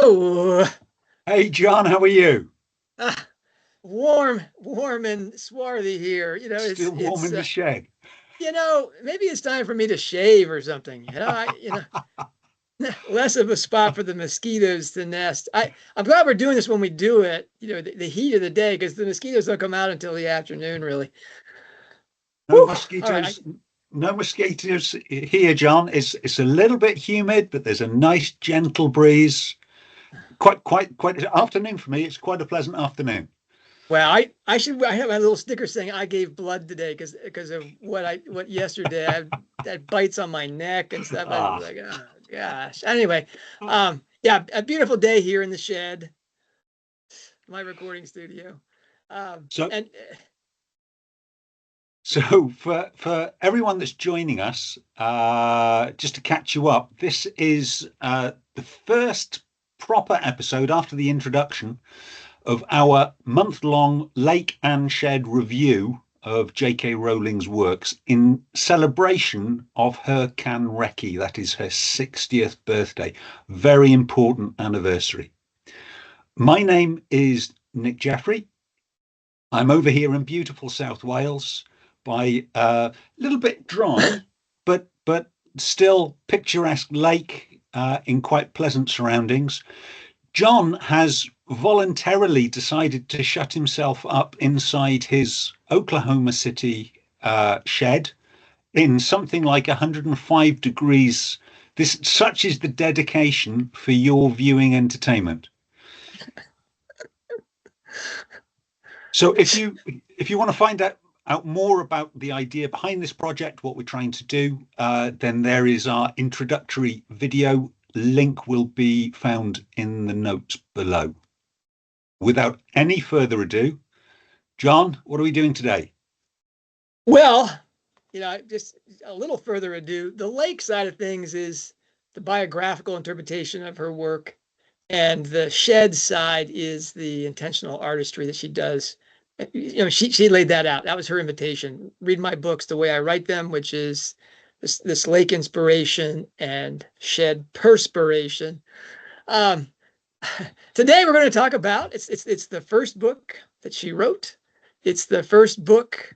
Oh, Hey John, how are you? ah, warm and swarthy here. Still warm in the shed. Maybe it's time for me to shave or something. Less of a spot for the mosquitoes to nest. I'm glad we're doing this when we do it. The heat of the day, because the mosquitoes don't come out until the afternoon, really. No Whew, all right. mosquitoes, no mosquitoes here, John. It's a little bit humid, but there's a nice gentle breeze. Quite afternoon for me. It's quite a pleasant afternoon. Well, I have my little sticker saying I gave blood today because of what yesterday I had bites on my neck and stuff. I was Ah, like, oh gosh. Anyway, yeah, a beautiful day here in the shed, my recording studio. so And so for everyone that's joining us, just to catch you up, this is the first proper episode after the introduction of our month-long Lake and Shed review of J.K. Rowling's works in celebration of her Kanreki, that is her 60th birthday. Very important anniversary. My name is Nick Jeffrey. I'm over here in beautiful South Wales by a little bit dry, but still picturesque lake in quite pleasant surroundings. John has voluntarily decided to shut himself up inside his Oklahoma City shed in something like 105 degrees. Such is the dedication for your viewing entertainment. So if you want to find out more about the idea behind this project, what we're trying to do, then there is our introductory video. Link will be found in the notes below. Without any further ado, John, what are we doing today? well, just a little further ado, the lake side of things is the biographical interpretation of her work, and the shed side is the intentional artistry that she does. She laid that out. That was her invitation. Read my books the way I write them, which is this lake inspiration and shed perspiration. Um, Today we're going to talk about it's the first book that she wrote. It's the first book,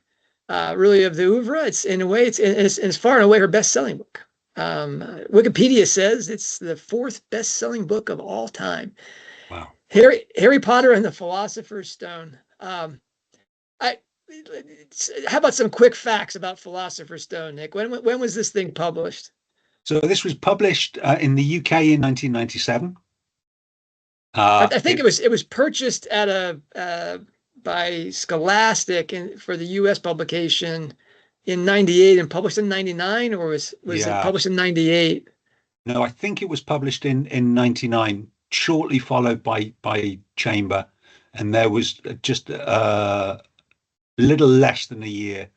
really, of the oeuvre. It's in a way it's far and away her best-selling book. Wikipedia says it's the fourth best-selling book of all time. Wow. Harry Potter and the Philosopher's Stone. I How about some quick facts about Philosopher's Stone, Nick? When was this thing published? So this was published in the UK in 1997. I think it was purchased at a by Scholastic for the U.S. publication in '98 and published in '99, or was it Yeah. published in '98? No, I think it was published in 99, shortly followed by Chamber, and there was just a little less than a year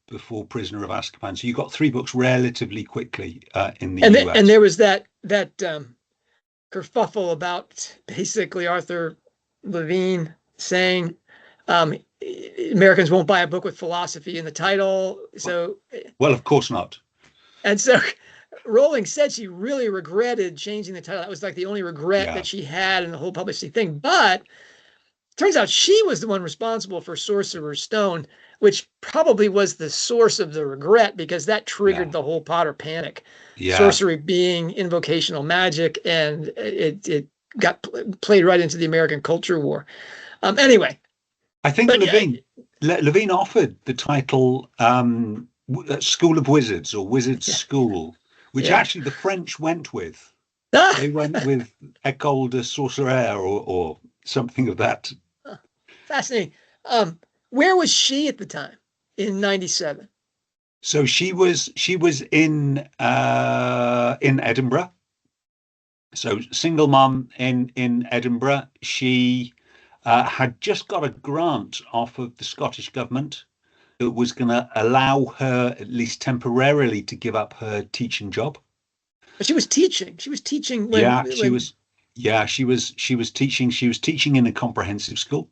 before Prisoner of Azkaban. So you got three books relatively quickly in the US. And there was that kerfuffle about basically Arthur Levine saying Americans won't buy a book with philosophy in the title. So, well, of course not. And so Rowling said she really regretted changing the title. That was like the only regret Yeah. that she had in the whole publishing thing. But turns out she was the one responsible for Sorcerer's Stone, which probably was the source of the regret, because that triggered the whole Potter panic. Yeah. Sorcery being invocational magic, and it got played right into the American culture war. Anyway, I think Levine offered the title School of Wizards or Wizards School, which actually the French went with. They went with École de Sorcière or something of that. Fascinating. Where was she at the time in '97? So she was in Edinburgh. So single mom in Edinburgh. She had just got a grant off of the Scottish government that was going to allow her, at least temporarily, to give up her teaching job. But she was teaching. She was teaching when. Yeah, she was. Yeah, she was teaching. She was teaching in a comprehensive school.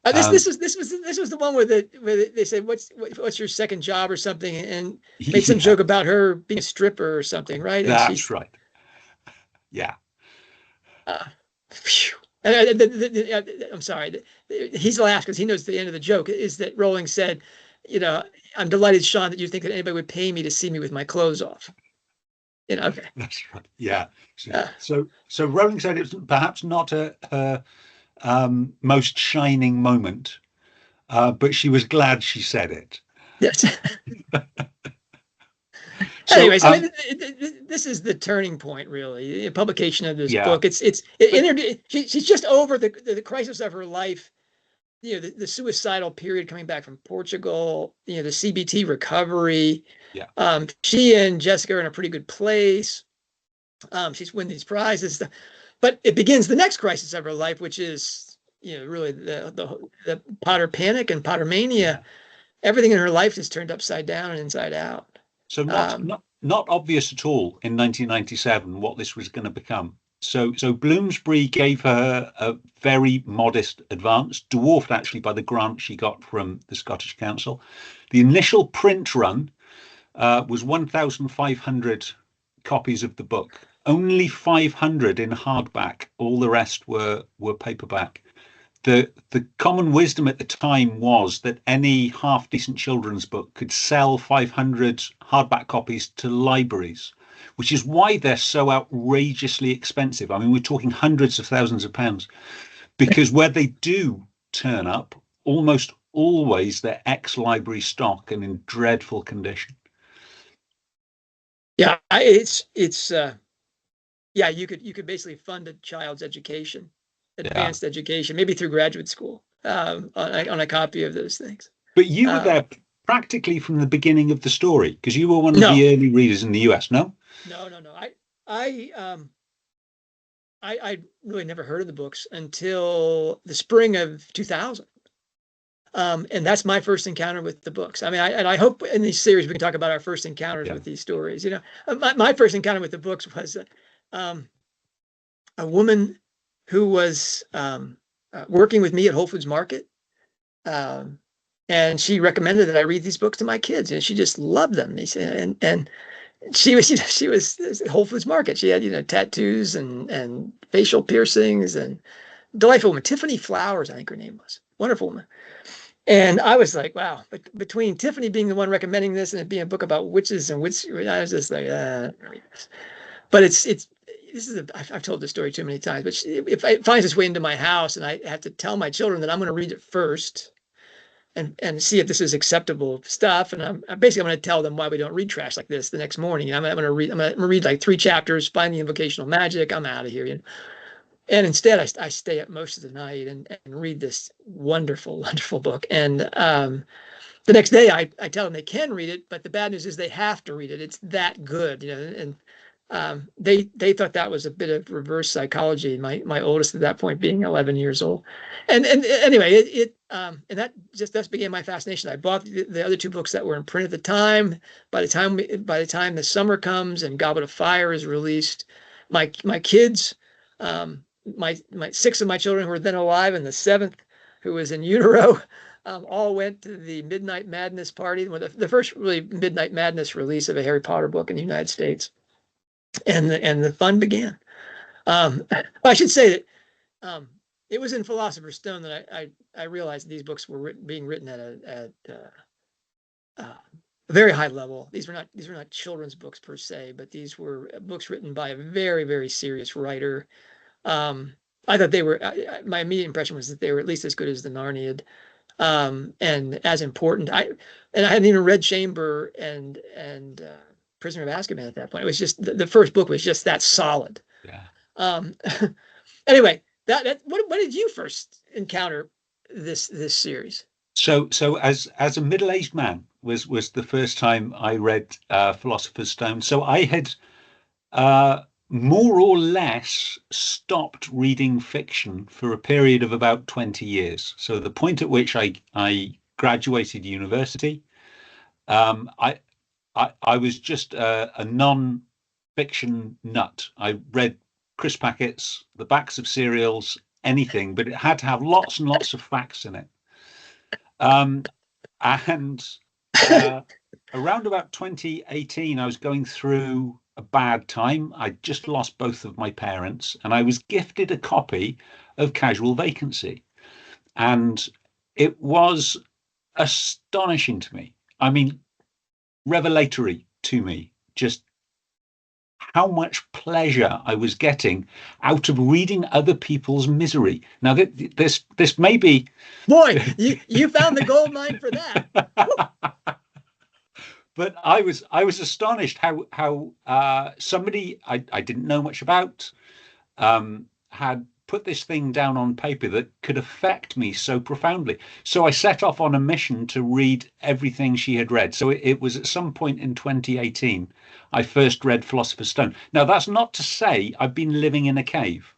This was the one where they said what's your second job or something, and made some joke about her being a stripper or something, right? That's right. Yeah. Uh, phew. I'm sorry. He's the last because he knows the end of the joke is that Rowling said, you know, I'm delighted, Sean, that you think that anybody would pay me to see me with my clothes off. Okay. That's right. Uh, Yeah. So, uh, so Rowling said it was perhaps not her most shining moment, but she was glad she said it. yes. So, Anyways, I mean, this is the turning point, really. The publication of this yeah, book. but She's just over the crisis of her life. The suicidal period coming back from Portugal. The CBT recovery. yeah. She and Jessica are in a pretty good place. She's winning these prizes, but it begins the next crisis of her life, which is really the Potter panic and Pottermania. Yeah. Everything in her life is turned upside down and inside out. So not Um, not not obvious at all in 1997 what this was going to become. So Bloomsbury gave her a very modest advance, dwarfed actually by the grant she got from the Scottish Council. The initial print run was 1,500 copies of the book. Only 500 in hardback. All the rest were paperback. The common wisdom at the time was that any half decent children's book could sell 500 hardback copies to libraries, which is why they're so outrageously expensive. I mean, we're talking hundreds of thousands of pounds, because where they do turn up, almost always they're ex-library stock and in dreadful condition. yeah, it's yeah, you could basically fund a child's education, Yeah. advanced education, maybe through graduate school, on a copy of those things. But you were Um, there practically from the beginning of the story because you were one of no, the early readers in the US, no? no. I um I really never heard of the books until the spring of 2000. And that's my first encounter with the books. I mean, I hope in these series we can talk about our first encounters Yeah. with these stories. My first encounter with the books was um, a woman who was working with me at Whole Foods Market. Um, and she recommended that I read these books to my kids, and she just loved them. And she was at Whole Foods Market. She had tattoos and facial piercings and delightful woman. Tiffany Flowers, I think her name was. Wonderful woman. And I was like, wow. But between Tiffany being the one recommending this and it being a book about witches and witch, I was just like, but it's this is I've told this story too many times. But if it finds its way into my house and I have to tell my children that I'm going to read it first and see if this is acceptable stuff, and I'm basically going to tell them why we don't read trash like this the next morning. I'm going to read like 3 chapters, find the invocational magic. I'm out of here. And instead, I stay up most of the night and read this wonderful, wonderful book. And the next day, I tell them they can read it, but the bad news is they have to read it. It's that good, And they thought that was a bit of reverse psychology. My oldest at that point being 11 years old, and anyway, and that began my fascination. I bought the other 2 books that were in print at the time. By the time the summer comes and Goblet of Fire is released, my kids, my 6 of my children who were then alive, and the 7th who was in utero, all went to the Midnight Madness party, the first really Midnight Madness release of a Harry Potter book in the United States, and the fun began. I should say that it was in Philosopher's Stone that I realized these books were being written at a very high level. These were not children's books per se, but these were books written by a very, very serious writer. I thought they were. My immediate impression was that they were at least as good as the Narniad, and as important. I hadn't even read Chamber and Prisoner of Azkaban at that point. It was just the first book was just that solid. Yeah. Um, anyway, what did you first encounter this series? So as a middle-aged man was the first time I read Philosopher's Stone. So I had more or less stopped reading fiction for a period of about 20 years. So the point at which I graduated university, um, I, I was just a non-fiction nut. I read crisp packets, the backs of cereals, anything, but it had to have lots and lots of facts in it. Um, and uh, around about 2018, I was going through a bad time. I just lost both of my parents, and I was gifted a copy of Casual Vacancy. And it was astonishing to me. I mean, revelatory to me, just how much pleasure I was getting out of reading other people's misery. Now, this may be, Boy, you found the gold mine for that. but I was astonished how somebody I didn't know much about had put this thing down on paper that could affect me so profoundly. So I set off on a mission to read everything she had read. So it was at some point in 2018 I first read Philosopher's Stone. Now, that's not to say I've been living in a cave.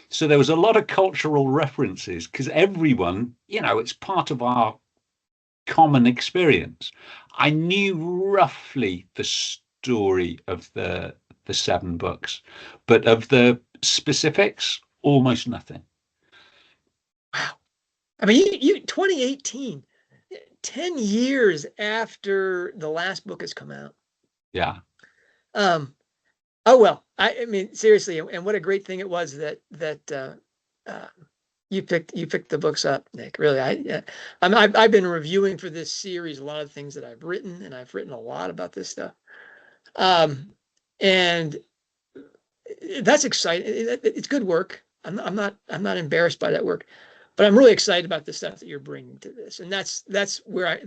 So there was a lot of cultural references because everyone, it's part of our common experience. I knew roughly the story of the seven books, but of the specifics, almost nothing. Wow. I mean, you 2018, 10 years after the last book has come out. Yeah. Um, oh well, I mean, seriously, and what a great thing it was that uh, you picked the books up, Nick. Really, I've been reviewing for this series a lot of things that I've written, and I've written a lot about this stuff. And that's exciting. It's good work. I'm not embarrassed by that work, but I'm really excited about the stuff that you're bringing to this. And that's where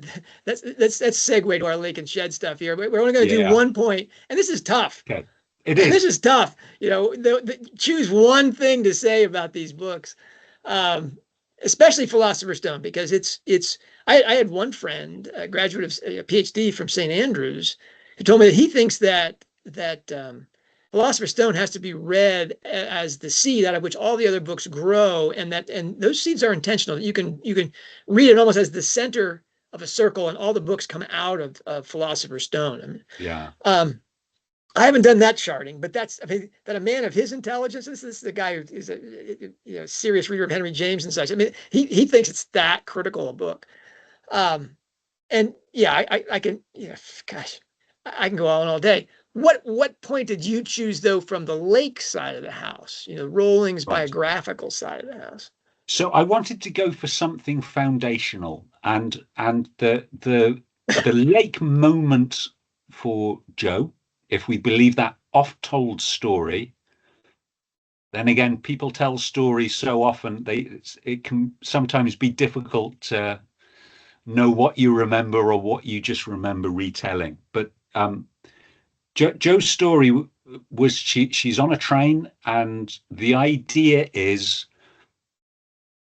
that's segue to our lake and shed stuff here. We're only going to do Yeah. one point, and this is tough. Okay. It This is. is tough. Choose one thing to say about these books, especially Philosopher's Stone, because I had one friend, a graduate of a PhD from St. Andrews, who told me that he thinks that Philosopher's Stone has to be read as the seed out of which all the other books grow, and those seeds are intentional. You can read it almost as the center of a circle, and all the books come out of Philosopher's Stone. I mean, Yeah. I haven't done that charting, but I mean, that a man of his intelligence, this is the guy who is a serious reader of Henry James and such. I mean, he thinks it's that critical a book. Um, and yeah, I can, gosh, I can go on all day. What point did you choose though from the Lake side of the house? Rowling's Right. biographical side of the house. So I wanted to go for something foundational, and the lake moment for Joe, if we believe that oft-told story. Then again, people tell stories so often it can sometimes be difficult to know what you remember or what you just remember retelling. But Joe's story was she's on a train, and the idea is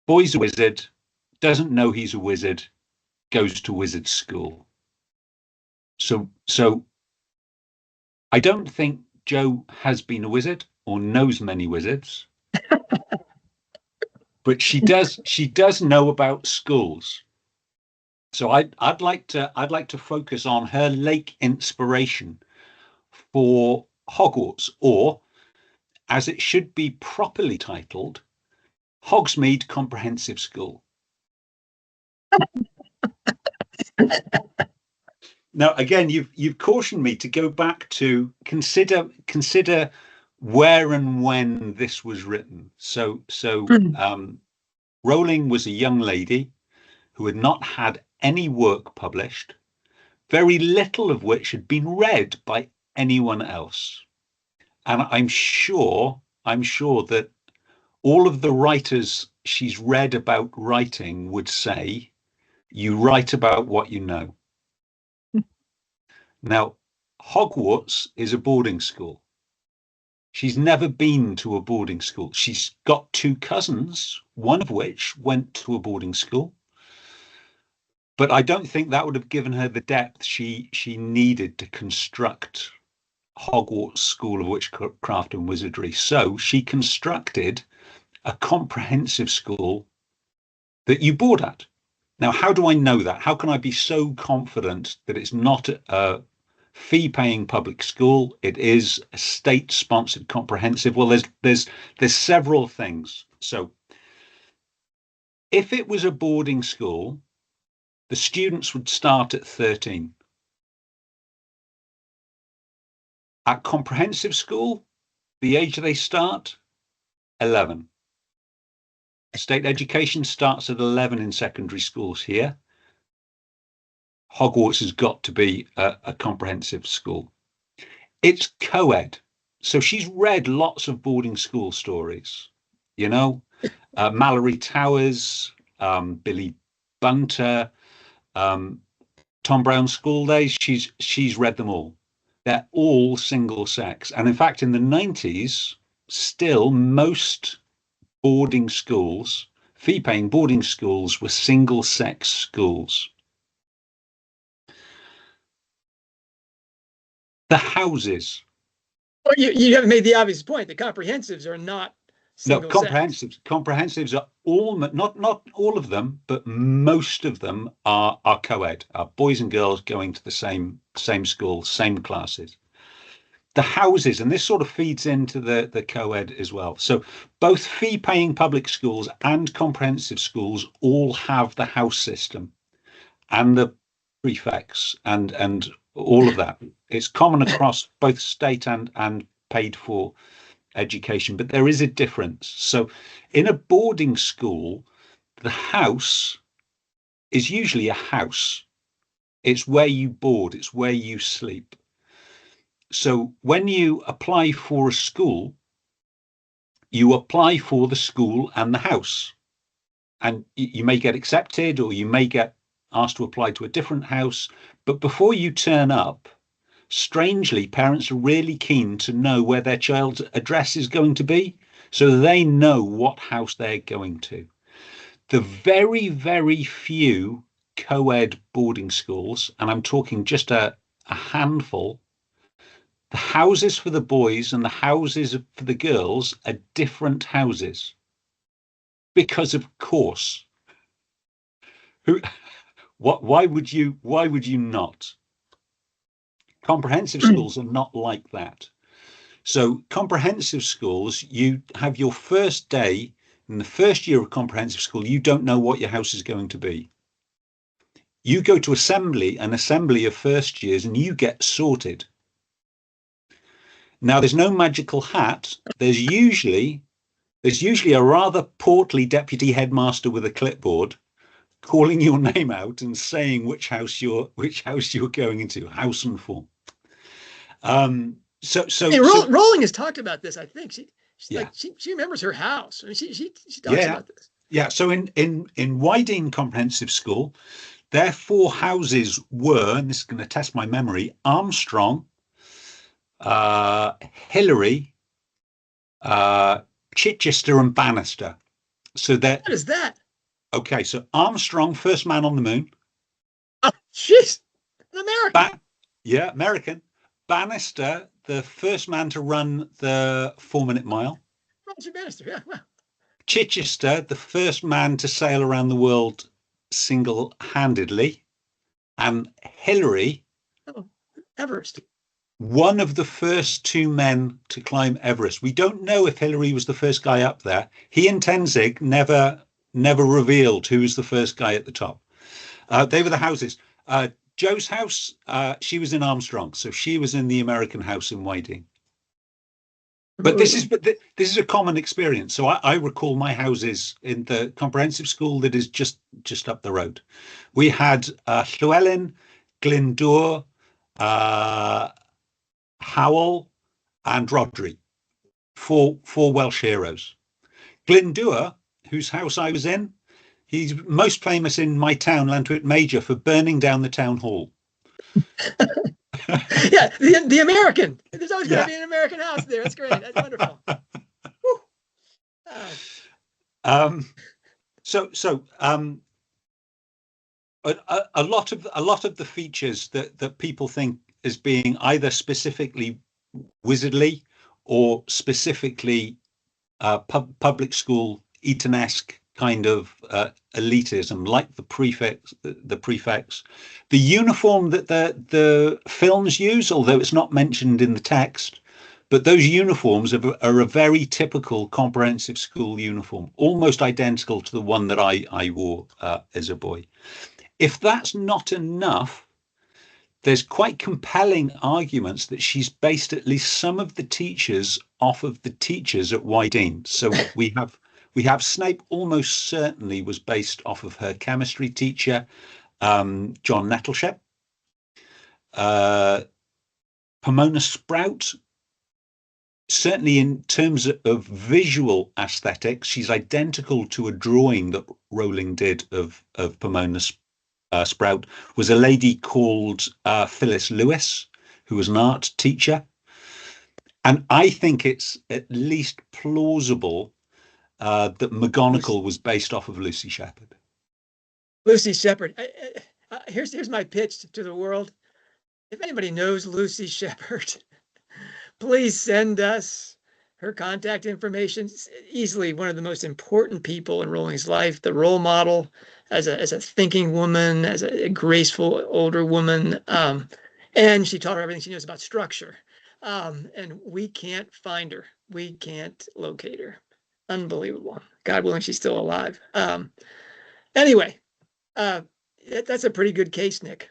boy's a wizard, doesn't know he's a wizard, goes to wizard school. So I don't think Joe has been a wizard or knows many wizards, but she does know about schools. So I'd like to focus on her lake inspiration for Hogwarts, or as it should be properly titled, Hogsmeade Comprehensive School. Now, again, you've cautioned me to go back to consider where and when this was written. Rowling was a young lady who had not had any work published, very little of which had been read by anyone else. And I'm sure that all of the writers she's read about writing would say, you write about what you know. Now, Hogwarts is a boarding school. She's never been to a boarding school. She's got two cousins, one of which went to a boarding school. But I don't think that would have given her the depth she needed to construct Hogwarts School of Witchcraft and Wizardry. So she constructed a comprehensive school that you board at. Now, how do I know that? How can I be so confident that it's not a fee-paying public school? It is a state-sponsored comprehensive. Well, there's several things. So, if it was a boarding school, the students would start at 13. At comprehensive school, the age they start, 11. State education starts at 11 in secondary schools here. Hogwarts has got to be a comprehensive school. It's co-ed. So she's read lots of boarding school stories, Mallory Towers, Billy Bunter, Tom Brown's School Days. She's read them all. They're all single sex. And in fact, in the 90s, still most boarding schools, fee-paying boarding schools, were single sex schools. The houses. Well, you haven't made the obvious point. The comprehensives are not single sex. Comprehensives are all, not all of them, but most of them are co-ed, are boys and girls going to the same school, same classes. The houses, and this sort of feeds into the co-ed as well. So both fee-paying public schools and comprehensive schools all have the house system and the prefects and all of that. It's common across both state and paid for education, but there is a difference. So in a boarding school, the house is usually a house. It's where you board, it's where you sleep. So when you apply for a school, you apply for the school and the house. And you may get accepted, or you may get asked to apply to a different house. But before you turn up, strangely, parents are really keen to know where their child's address is going to be, so they know what house they're going to. The very, very few co-ed boarding schools, and I'm talking just a handful, the houses for the boys and the houses for the girls are different houses. Because of course. Why would you not? Comprehensive schools are not like that. So comprehensive schools, you have your first day in the first year of comprehensive school, you don't know what your house is going to be. You go to an assembly of first years, and you get sorted. Now, there's no magical hat. There's usually a rather portly deputy headmaster with a clipboard calling your name out and saying which house you're going into, house and form. Rowling has talked about this. I think she remembers her house. I mean, she talks about this. Yeah. So in Whiting Comprehensive School, their 4 houses were, and this is going to test my memory, Armstrong, Hillary, Chichester, and Bannister. So what is that? Okay, so Armstrong, first man on the moon. Oh, jeez, an American. American. Bannister, the first man to run the 4-minute mile. Roger Bannister, yeah. Wow. Chichester, the first man to sail around the world single-handedly. And Hillary, Everest, one of the first 2 men to climb Everest. We don't know if Hillary was the first guy up there. He and Tenzing never revealed who was the first guy at the top. They were the houses. Joe's house, she was in Armstrong, so she was in the American house in Whiting. But this is a common experience. So I recall my houses in the comprehensive school that is just up the road. We had Llewellyn, Glyndŵr, Howell, and Rhodri, four Welsh heroes. Glyndŵr, whose house I was in, he's most famous in my town, Llantwit Major, for burning down the town hall. Yeah, the American. There's always going to be an American house there. That's great. That's wonderful. A lot of the features that people think as being either specifically wizardly or specifically public school Eton-esque kind of elitism, like the prefects, the uniform that the films use, although it's not mentioned in the text, but those uniforms are a very typical comprehensive school uniform, almost identical to the one that I wore as a boy. If that's not enough, there's quite compelling arguments that she's based at least some of the teachers off of the teachers at Wydeen. So we have Snape almost certainly was based off of her chemistry teacher, John Nettleship. Pomona Sprout, certainly in terms of visual aesthetics, she's identical to a drawing that Rowling did of Pomona Sprout, was a lady called Phyllis Lewis, who was an art teacher. And I think it's at least plausible that McGonagall was based off of Lucy Shepherd. Lucy Shepherd. Here's my pitch to the world. If anybody knows Lucy Shepherd, please send us her contact information. Easily one of the most important people in Rowling's life, the role model as a thinking woman, as a graceful older woman. And she taught her everything she knows about structure. And we can't find her. We can't locate her. Unbelievable. God willing, she's still alive. Anyway, that's a pretty good case, Nick.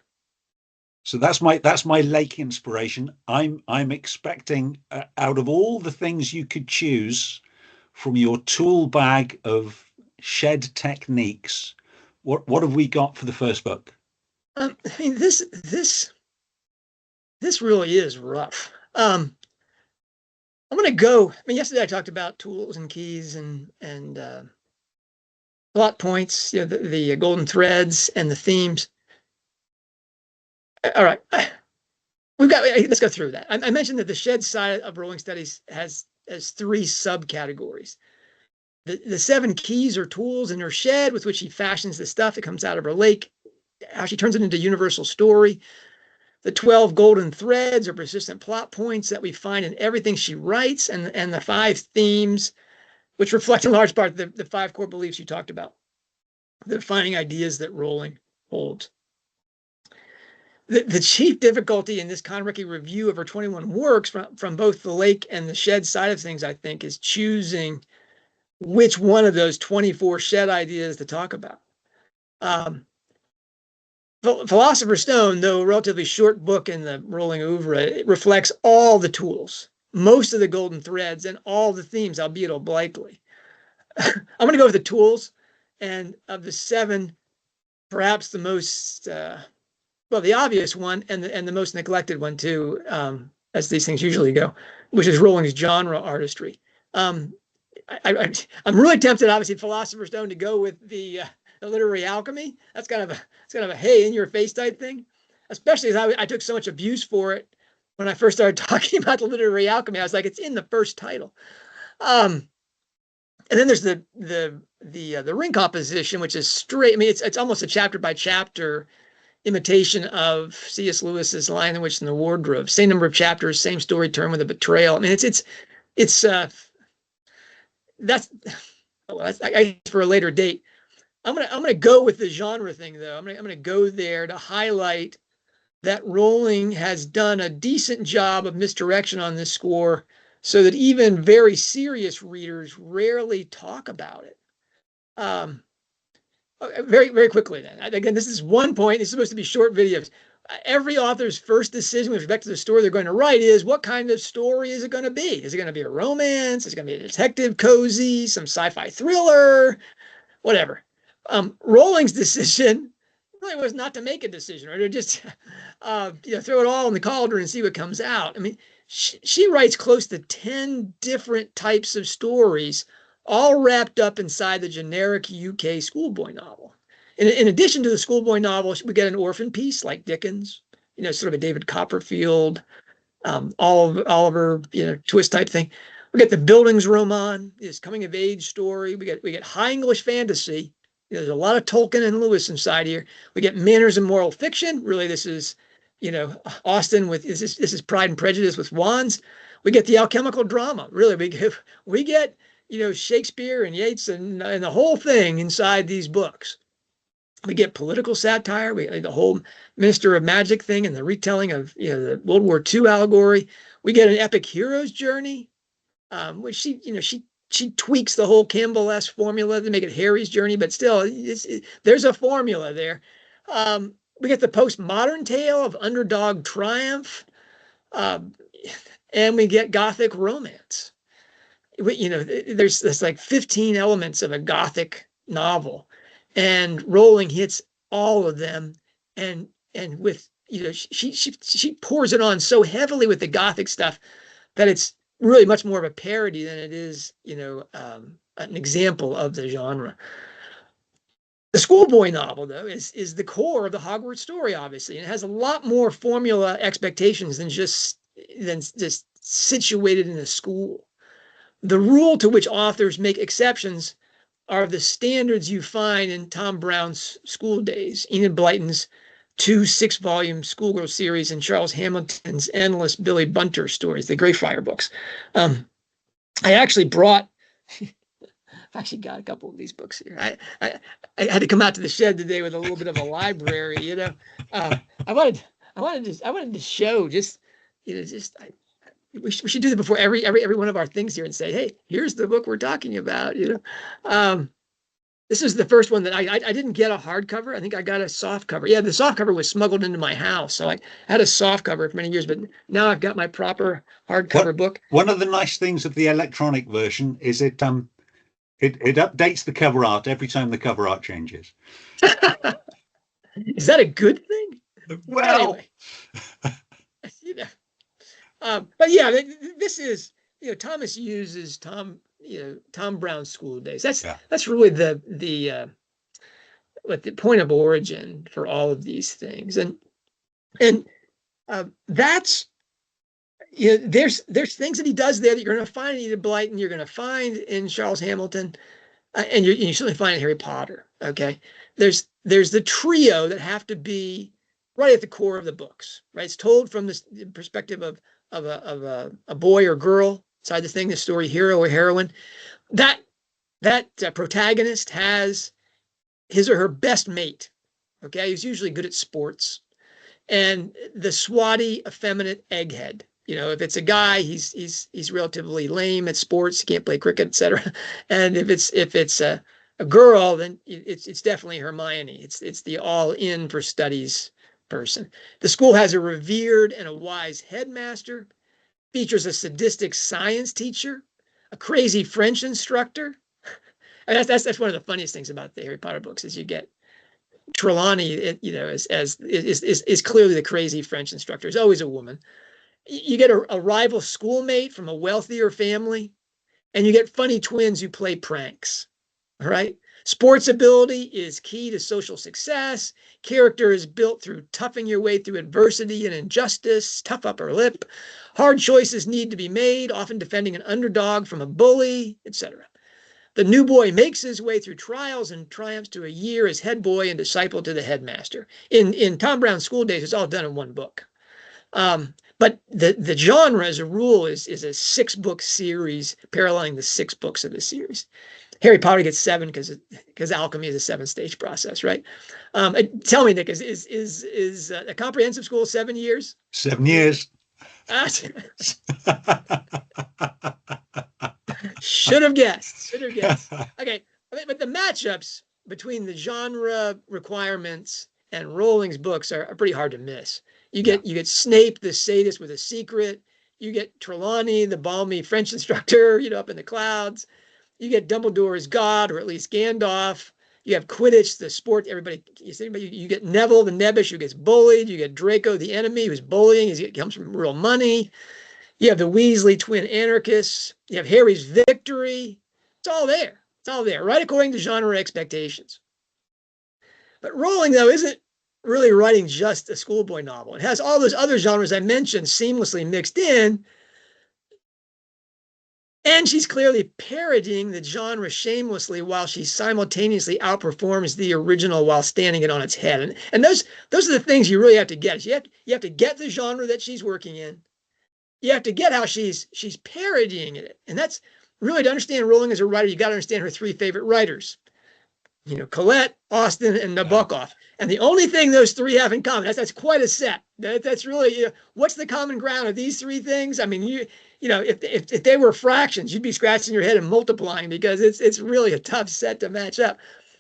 So that's my lake inspiration. I'm expecting out of all the things you could choose from your tool bag of shed techniques, what have we got for the first book? I mean, this really is rough. I'm going to go. I mean, yesterday I talked about tools and keys and plot points, the golden threads and the themes. All right, let's go through that. I mentioned that the shed side of Rowling Studies has three subcategories. The 7 keys or tools in her shed with which she fashions the stuff that comes out of her lake, how she turns it into universal story. The 12 golden threads or persistent plot points that we find in everything she writes, and the 5 themes, which reflect in large part the 5 core beliefs you talked about, the defining ideas that Rowling holds. The chief difficulty in this Kanreki review of her 21 works from both the lake and the shed side of things, I think, is choosing which one of those 24 shed ideas to talk about. Philosopher's Stone, though a relatively short book in the Rowling oeuvre, it reflects all the tools, most of the golden threads, and all the themes, albeit obliquely. I'm going to go with the tools, and of the 7, perhaps the most the obvious one and the most neglected one too, as these things usually go, which is Rowling's genre artistry. I'm really tempted, obviously, Philosopher's Stone, to go with the literary alchemy. That's kind of a hey in your face type thing, especially as I took so much abuse for it when I first started talking about the literary alchemy. I was like, it's in the first title. And then there's the ring composition, which is straight. I mean, it's almost a chapter by chapter imitation of C.S. Lewis's Lion, the Witch, and the Wardrobe. Same number of chapters, same story turn with a betrayal. I mean, that's for a later date. I'm gonna go with the genre thing though. I'm gonna go there to highlight that Rowling has done a decent job of misdirection on this score, so that even very serious readers rarely talk about it. Very, very quickly then. Again, this is one point. It's supposed to be short videos. Every author's first decision with respect to the story they're going to write is, what kind of story is it going to be? Is it going to be a romance? Is it going to be a detective cozy, some sci-fi thriller, whatever? Rowling's decision really was not to make a decision, or to just throw it all in the cauldron and see what comes out. I mean, she writes close to 10 different types of stories, all wrapped up inside the generic UK schoolboy novel. In addition to the schoolboy novel, we get an orphan piece like Dickens, sort of a David Copperfield, Oliver, twist type thing. We get the Bildungsroman, this coming of age story. We get high English fantasy. There's a lot of Tolkien and Lewis inside here. We get manners and moral fiction. Really, this is, Austen with this is Pride and Prejudice with wands. We get the alchemical drama. Really, we get Shakespeare and Yeats and the whole thing inside these books. We get political satire. We get the whole Minister of Magic thing and the retelling of the World War II allegory. We get an epic hero's journey, which she tweaks the whole Campbell-esque formula to make it Harry's journey, but still, there's a formula there. we get the postmodern tale of underdog triumph, um, and we get Gothic romance. There's like 15 elements of a Gothic novel, and Rowling hits all of them, and with she pours it on so heavily with the Gothic stuff that it's really much more of a parody than it is, an example of the genre. The schoolboy novel, though, is the core of the Hogwarts story, obviously, and it has a lot more formula expectations than just situated in a school. The rule to which authors make exceptions are the standards you find in Tom Brown's School Days, Enid Blyton's 2 6-volume schoolgirl series, and Charles Hamilton's endless Billy Bunter stories, the Greyfriar books. I actually got a couple of these books here. I had to come out to the shed today with a little bit of a library. I wanted to show we should do that before every one of our things here and say, hey, here's the book we're talking about. This is the first one that I didn't get a hardcover. I think I got a soft cover. Yeah, the soft cover was smuggled into my house, so I had a soft cover for many years, but now I've got my proper hardcover book. One of the nice things of the electronic version is it updates the cover art every time the cover art changes. Is that a good thing? Well, anyway, but yeah, this is, Thomas uses Tom Brown's School Days. That's really the point of origin for all of these things, and that's there's things that he does there that you're going to find in Enid Blyton, you're going to find in Charles Hamilton, and you certainly find in Harry Potter. Okay, there's the trio that have to be right at the core of the books. Right, it's told from the perspective of a boy or girl side the thing, the story hero or heroine. That protagonist has his or her best mate. Okay, he's usually good at sports, and the swatty, effeminate egghead. If it's a guy, he's relatively lame at sports, he can't play cricket, etc. And if it's a girl, then it's definitely Hermione. It's the all in for studies person. The school has a revered and a wise headmaster, features a sadistic science teacher, a crazy French instructor. And that's one of the funniest things about the Harry Potter books is you get Trelawney, is clearly the crazy French instructor. It's always a woman. You get a rival schoolmate from a wealthier family, and you get funny twins who play pranks. All right. Sports ability is key to social success. Character is built through toughing your way through adversity and injustice, tough upper lip. Hard choices need to be made, often defending an underdog from a bully, etc. The new boy makes his way through trials and triumphs to a year as head boy and disciple to the headmaster. In Tom Brown's School Days, it's all done in one book. But the genre, as a rule, is a 6-book series paralleling the 6 books of the series. Harry Potter gets 7 because alchemy is a 7-stage process, right? Tell me, Nick, is a comprehensive school 7 years? 7 years. Should have guessed. Okay, but the matchups between the genre requirements and Rowling's books are pretty hard to miss. You get Snape, the sadist with a secret. You get Trelawney, the balmy French instructor, up in the clouds. You get Dumbledore as God, or at least Gandalf. You have Quidditch, the sport you get Neville, the nebbish, who gets bullied. You get Draco, the enemy, who's bullying. He comes from real money. You have the Weasley twin anarchists. You have Harry's victory. It's all there, right according to genre expectations. But Rowling, though, isn't really writing just a schoolboy novel. It has all those other genres I mentioned seamlessly mixed in. And she's clearly parodying the genre shamelessly while she simultaneously outperforms the original while standing it on its head. And those are the things you really have to get. You have to get the genre that she's working in. You have to get how she's parodying it. And that's really, to understand Rowling as a writer, you got to understand her 3 favorite writers. Colette, Austen, and Nabokov. And the only thing those 3 have in common, that's quite a set. That's really, what's the common ground of these 3 things? I mean, if they were fractions, you'd be scratching your head and multiplying, because it's really a tough set to match up.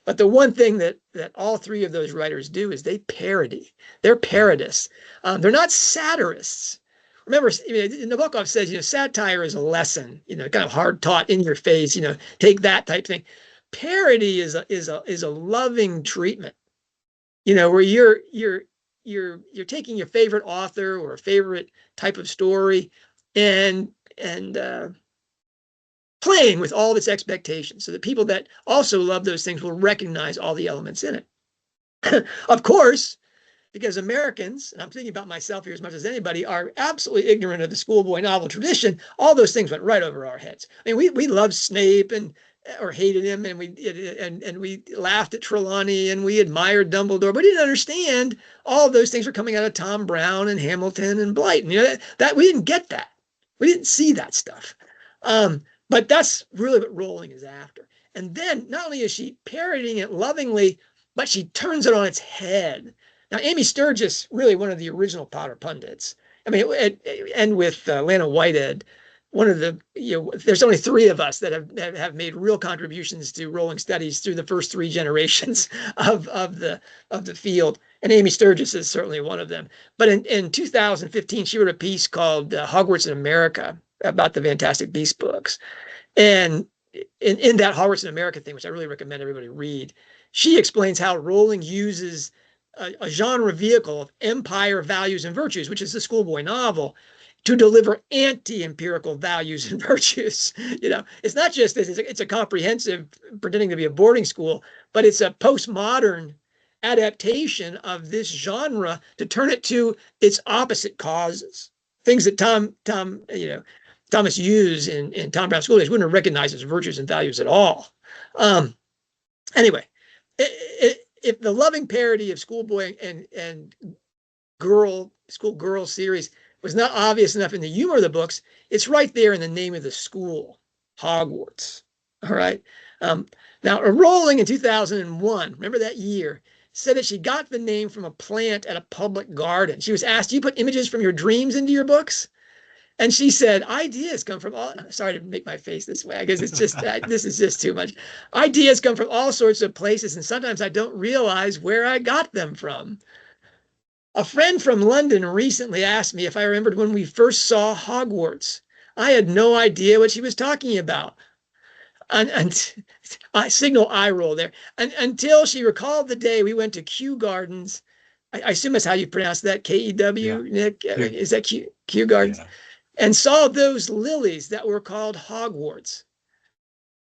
But the one thing that all three of those writers do is they parody. They're parodists. They're not satirists. Remember, Nabokov says, satire is a lesson, kind of hard taught in your face, take that type thing. Parody is a loving treatment, where you're taking your favorite author or a favorite type of story and playing with all of its expectations so that people that also love those things will recognize all the elements in it. Of course, because Americans, and I'm thinking about myself here as much as anybody, are absolutely ignorant of the schoolboy novel tradition. All those things went right over our heads. I mean, we loved Snape or hated him, and we laughed at Trelawney, and we admired Dumbledore, but we didn't understand all of those things were coming out of Tom Brown and Hamilton and Blyton. That we didn't get that. We didn't see that stuff. But that's really what Rowling is after. And then not only is she parodying it lovingly, but she turns it on its head. Now, Amy Sturgis, really one of the original Potter pundits. I mean, and with Lana Whitehead, one of the, there's only three of us that have made real contributions to Rowling studies through the first three generations of the field. And Amy Sturgis is certainly one of them. But in 2015, she wrote a piece called Hogwarts in America about the Fantastic Beasts books. And in that Hogwarts in America thing, which I really recommend everybody read, she explains how Rowling uses a genre vehicle of empire values and virtues, which is the schoolboy novel, to deliver anti-empirical values and virtues. It's not just this, it's a comprehensive, pretending to be a boarding school, but it's a postmodern adaptation of this genre to turn it to its opposite causes. Things that Thomas Hughes in Tom Brown's School Days wouldn't have recognized as virtues and values at all. Anyway, if the loving parody of schoolboy and schoolgirl series was not obvious enough in the humor of the books, it's right there in the name of the school, Hogwarts. All right. Now, Rowling in 2001, remember that year, said that she got the name from a plant at a public garden. She was asked, "Do you put images from your dreams into your books?" And she said, "Ideas come from all," sorry to make my face this way, because it's just, this is just too much. "Ideas come from all sorts of places, and sometimes I don't realize where I got them from." A friend from London recently asked me if I remembered when we first saw Hogwarts. I had no idea what she was talking about. And I signal eye roll there. And until she recalled the day we went to Kew Gardens. I assume that's how you pronounce that, Kew, yeah. Nick? Yeah. Is that Kew Gardens? Yeah. And saw those lilies that were called Hogwarts.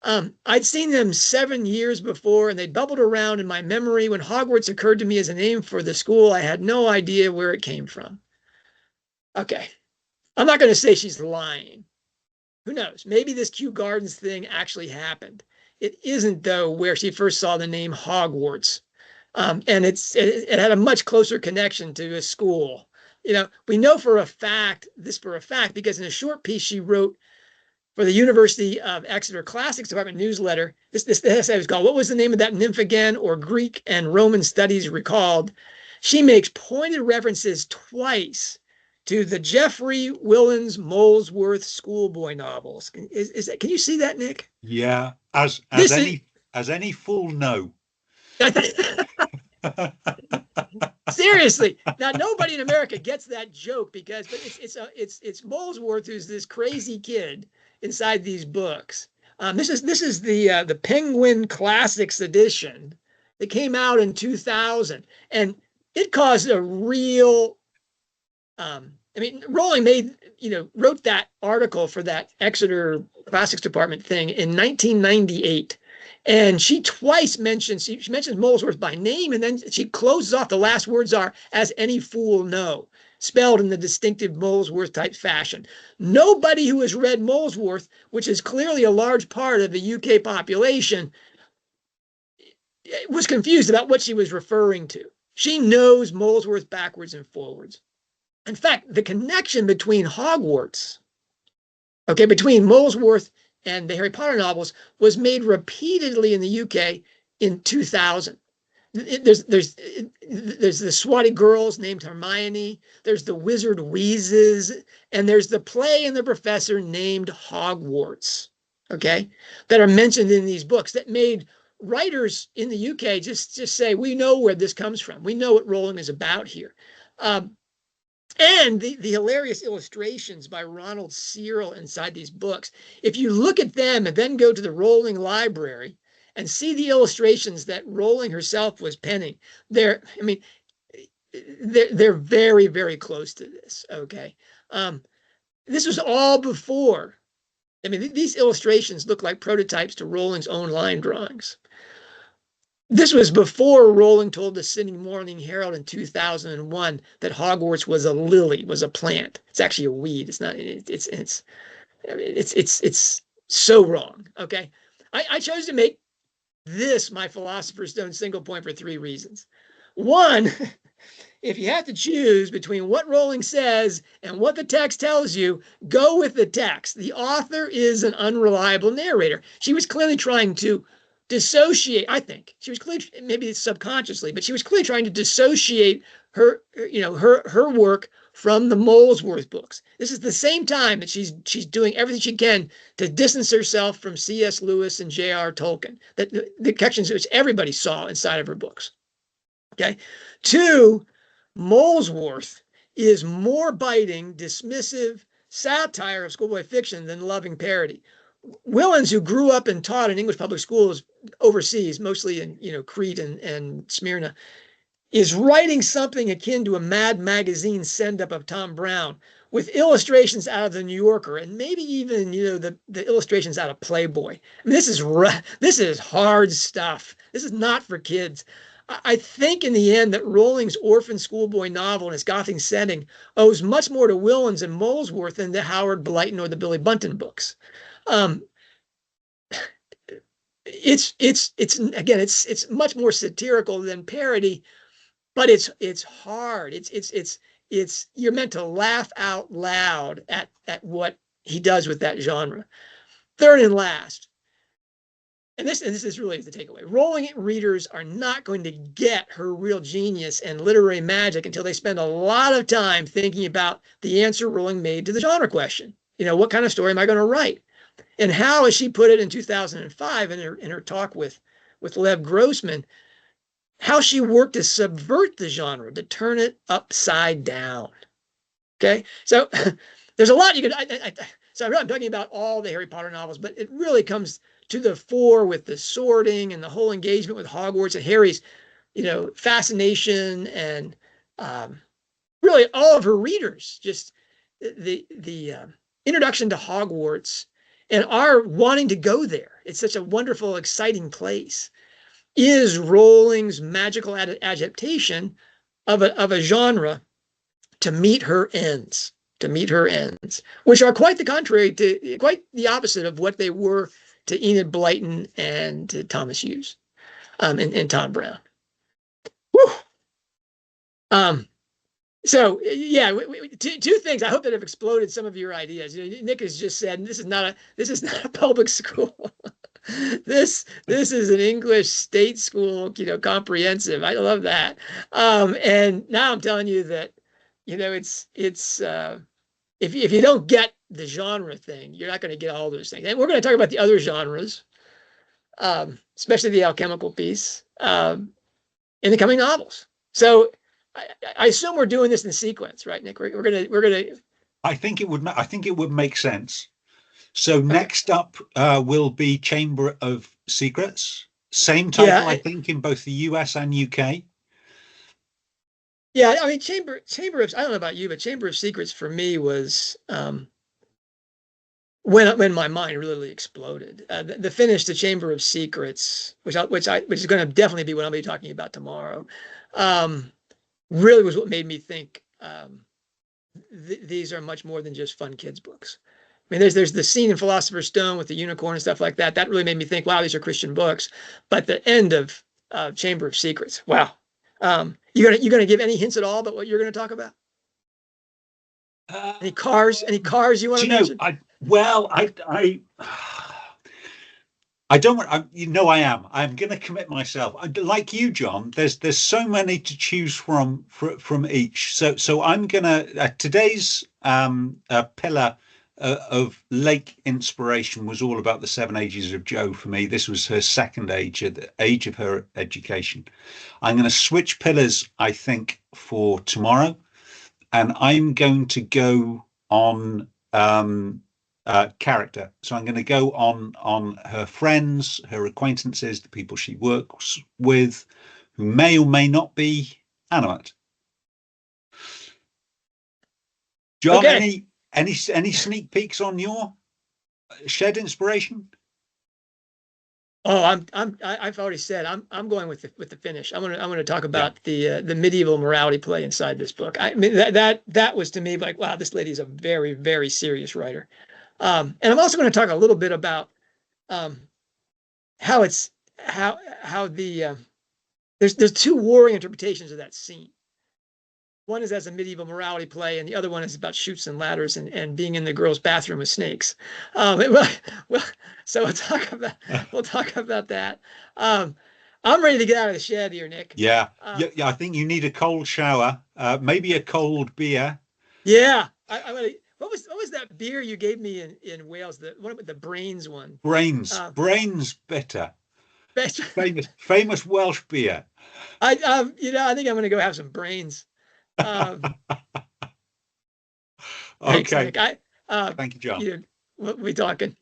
I'd seen them 7 years before, and they bubbled around in my memory. When Hogwarts occurred to me as a name for the school, I had no idea where it came from. Okay. I'm not going to say she's lying. Who knows? Maybe this Kew Gardens thing actually happened. It isn't, though, where she first saw the name Hogwarts. And it had a much closer connection to a school. We know for a fact, because in a short piece she wrote for the University of Exeter Classics Department newsletter, this essay was called, "What was the name of that nymph again?" or Greek and Roman Studies Recalled. She makes pointed references twice to the Geoffrey Willens Molesworth schoolboy novels. Can you see that, Nick? Yeah, as any fool know. Seriously, now nobody in America gets that joke, but it's Molesworth, who's this crazy kid inside these books. This is the Penguin Classics edition that came out in 2000, and it caused a real. Rowling wrote that article for that Exeter Classics Department thing in 1998. And she twice mentions Molesworth by name, and then she closes off. The last words are, "as any fool know," spelled in the distinctive Molesworth type fashion. Nobody who has read Molesworth, which is clearly a large part of the UK population, was confused about what she was referring to. She knows Molesworth backwards and forwards. In fact, the connection between Hogwarts, between Molesworth and the Harry Potter novels, was made repeatedly in the UK in 2000. There's the swatty girls named Hermione, there's the wizard Wheezes, and there's the play and the professor named Hogwarts, that are mentioned in these books, that made writers in the UK just say, we know where this comes from. We know what Rowling is about here. And the hilarious illustrations by Ronald Searle inside these books. If you look at them and then go to the Rowling library and see the illustrations that Rowling herself was penning, they're very, very close to this. Okay. This was all before. I mean, these illustrations look like prototypes to Rowling's own line drawings. This was before Rowling told the Sydney Morning Herald in 2001 that Hogwarts was a lily, was a plant. It's actually a weed. It's not. It's so wrong. Okay, I chose to make this my Philosopher's Stone single point for 3 reasons. One, if you have to choose between what Rowling says and what the text tells you, go with the text. The author is an unreliable narrator. She was clearly trying to dissociate. I think she was clearly, maybe subconsciously, but she was clearly trying to dissociate her work from the Molesworth books. This is the same time that she's doing everything she can to distance herself from C.S. Lewis and J.R. Tolkien, that the connections which everybody saw inside of her books. Okay. 2, Molesworth is more biting, dismissive satire of schoolboy fiction than loving parody. Willens, who grew up and taught in English public schools overseas, mostly in Crete and Smyrna, is writing something akin to a Mad Magazine send-up of Tom Brown with illustrations out of the New Yorker and maybe even the illustrations out of Playboy. I mean, this is hard stuff. This is not for kids. I think in the end that Rowling's orphan schoolboy novel in its Gothic setting owes much more to Willens and Molesworth than the Howard Blyton or the Billy Bunton books. It's much more satirical than parody, but it's hard. It's you're meant to laugh out loud at what he does with that genre. Third and last, and this is really the takeaway. Rowling readers are not going to get her real genius and literary magic until they spend a lot of time thinking about the answer Rowling made to the genre question. What kind of story am I going to write? And how, as she put it in 2005 in her talk with Lev Grossman, how she worked to subvert the genre, to turn it upside down. Okay, so there's a lot you could. So I'm talking about all the Harry Potter novels, but it really comes to the fore with the sorting and the whole engagement with Hogwarts and Harry's, fascination and really all of her readers. Just the introduction to Hogwarts and our wanting to go there. It's such a wonderful, exciting place. Is Rowling's magical adaptation of a genre to meet her ends, which are quite the contrary quite the opposite of what they were to Enid Blyton and to Thomas Hughes, and Tom Brown. Whew. So yeah, two things I hope that have exploded some of your ideas. Nick has just said this is not a public school. This is an English state school, comprehensive. I love that. And now I'm telling you that, it's if you don't get the genre thing, you're not going to get all those things. And we're going to talk about the other genres, especially the alchemical piece, in the coming novels. So I assume we're doing this in sequence, right, Nick? We're gonna. I think it would make sense. So next up will be Chamber of Secrets. Same title, I think, in both the US and UK. Yeah, I mean, Chamber of, I don't know about you, but Chamber of Secrets for me was when my mind really exploded. The finish to Chamber of Secrets, which is going to definitely be what I'll be talking about tomorrow, really was what made me think these are much more than just fun kids books. I mean, there's the scene in Philosopher's Stone with the unicorn and stuff like that. That really made me think, wow, these are Christian books. But the end of Chamber of Secrets, wow. You gonna give any hints at all about what you're going to talk about? Any cars you want to mention? I don't want. I am. I'm going to commit myself. Like you, John. There's so many to choose from each. So I'm gonna today's pillar of lake inspiration was all about the Seven Ages of Joe for me. This was her second age, at the age of her education. I'm going to switch pillars, I think, for tomorrow, and I'm going to go on character. So I'm going to go on her friends, her acquaintances, the people she works with, who may or may not be animate. John, Okay. any sneak peeks on your shed inspiration? Oh, I've already said I'm going with the finish. I'm gonna talk Yeah, about the medieval morality play inside this book. I mean that was to me like, wow, this lady is a very, very serious writer. And I'm also going to talk a little bit about um, how it's how the there's two warring interpretations of that scene. One is as a medieval morality play, and the other one is about chutes and ladders and being in the girls' bathroom with snakes. Well, well, so we'll talk about that. Um, I'm ready to get out of the shed here, Nick. yeah, Uh, yeah, yeah. I think you need a cold shower, maybe a cold beer. yeah, I'm gonna. What was that beer you gave me in Wales? The one with the brains one. Um, Brains bitter, best, famous Welsh beer. I think I'm gonna go have some brains. Um, Thanks, Okay, Nick. I thank you, John. you know, we'll be talking.